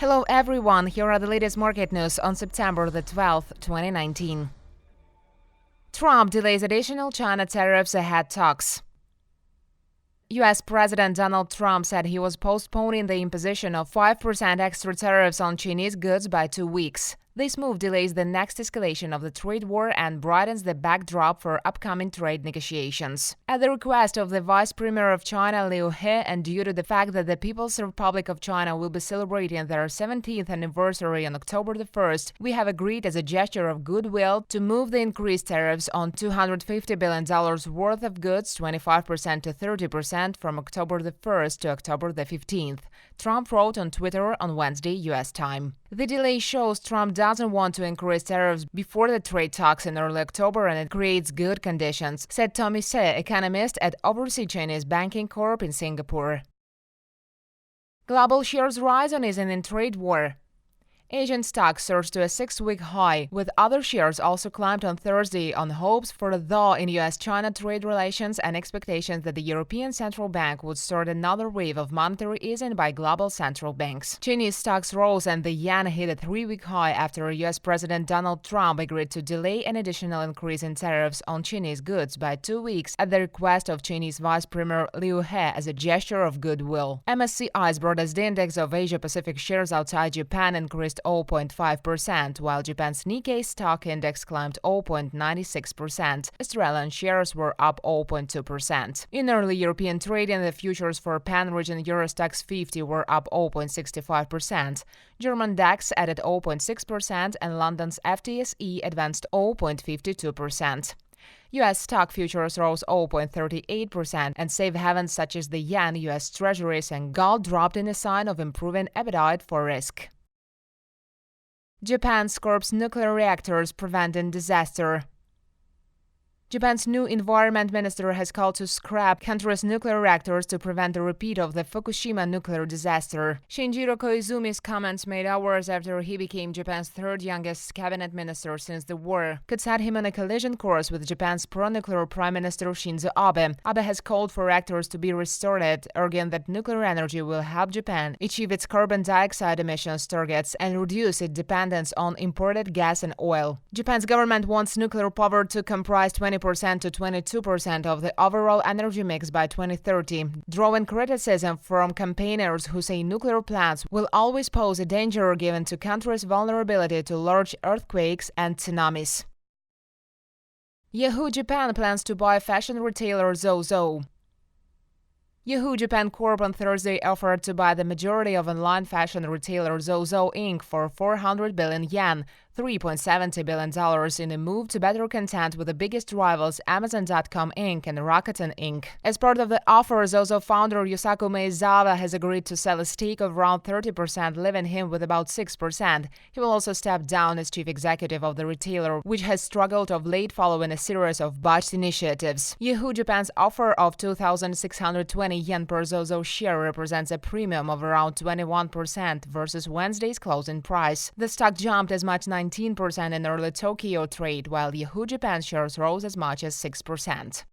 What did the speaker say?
Hello everyone, here are the latest market news on September the 12th, 2019. Trump delays additional China tariffs ahead talks. U.S. President Donald Trump said he was postponing the imposition of 5% extra tariffs on Chinese goods by 2 weeks. This move delays the next escalation of the trade war and brightens the backdrop for upcoming trade negotiations. At the request of the Vice Premier of China, Liu He, and due to the fact that the People's Republic of China will be celebrating their 17th anniversary on October the 1st, we have agreed as a gesture of goodwill to move the increased tariffs on $250 billion worth of goods 25% to 30% from October the 1st to October the 15th, Trump wrote on Twitter on Wednesday, U.S. time. The delay shows Trump doesn't want to increase tariffs before the trade talks in early October, and it creates good conditions, said Tommy Se, economist at Overseas Chinese Banking Corp in Singapore. Global shares rise on easing in trade war. Asian stocks surged to a 6-week high, with other shares also climbed on Thursday on hopes for a thaw in U.S.-China trade relations and expectations that the European Central Bank would start another wave of monetary easing by global central banks. Chinese stocks rose and the yen hit a 3-week high after U.S. President Donald Trump agreed to delay an additional increase in tariffs on Chinese goods by 2 weeks at the request of Chinese Vice Premier Liu He as a gesture of goodwill. MSCI's broadest index of Asia-Pacific shares outside Japan increased 0.5%, while Japan's Nikkei stock index climbed 0.96%. Australian shares were up 0.2%. In early European trading, the futures for Pan-region Eurostoxx 50 were up 0.65%. German DAX added 0.6%, and London's FTSE advanced 0.52%. U.S. stock futures rose 0.38%, and safe havens such as the yen, U.S. Treasuries, and gold dropped in a sign of improving appetite for risk. Japan curbs nuclear reactors, preventing disaster. Japan's new environment minister has called to scrap country's nuclear reactors to prevent a repeat of the Fukushima nuclear disaster. Shinjiro Koizumi's comments made hours after he became Japan's third youngest cabinet minister since the war could set him on a collision course with Japan's pro-nuclear Prime Minister Shinzo Abe. Abe has called for reactors to be restarted, arguing that nuclear energy will help Japan achieve its carbon dioxide emissions targets and reduce its dependence on imported gas and oil. Japan's government wants nuclear power to comprise 20% to 22% of the overall energy mix by 2030, drawing criticism from campaigners who say nuclear plants will always pose a danger given to country's vulnerability to large earthquakes and tsunamis. Yahoo Japan plans to buy fashion retailer ZOZO. Yahoo Japan Corp on Thursday offered to buy the majority of online fashion retailer ZOZO Inc. for 400 billion yen, $3.70 billion, in a move to better contend with the biggest rivals Amazon.com Inc. and Rakuten Inc. As part of the offer, ZOZO founder Yusaku Maezawa has agreed to sell a stake of around 30%, leaving him with about 6%. He will also step down as chief executive of the retailer, which has struggled of late following a series of botched initiatives. Yahoo Japan's offer of 2,620 yen per ZOZO share represents a premium of around 21% versus Wednesday's closing price. The stock jumped as much 19% in early Tokyo trade, while Yahoo Japan shares rose as much as 6%.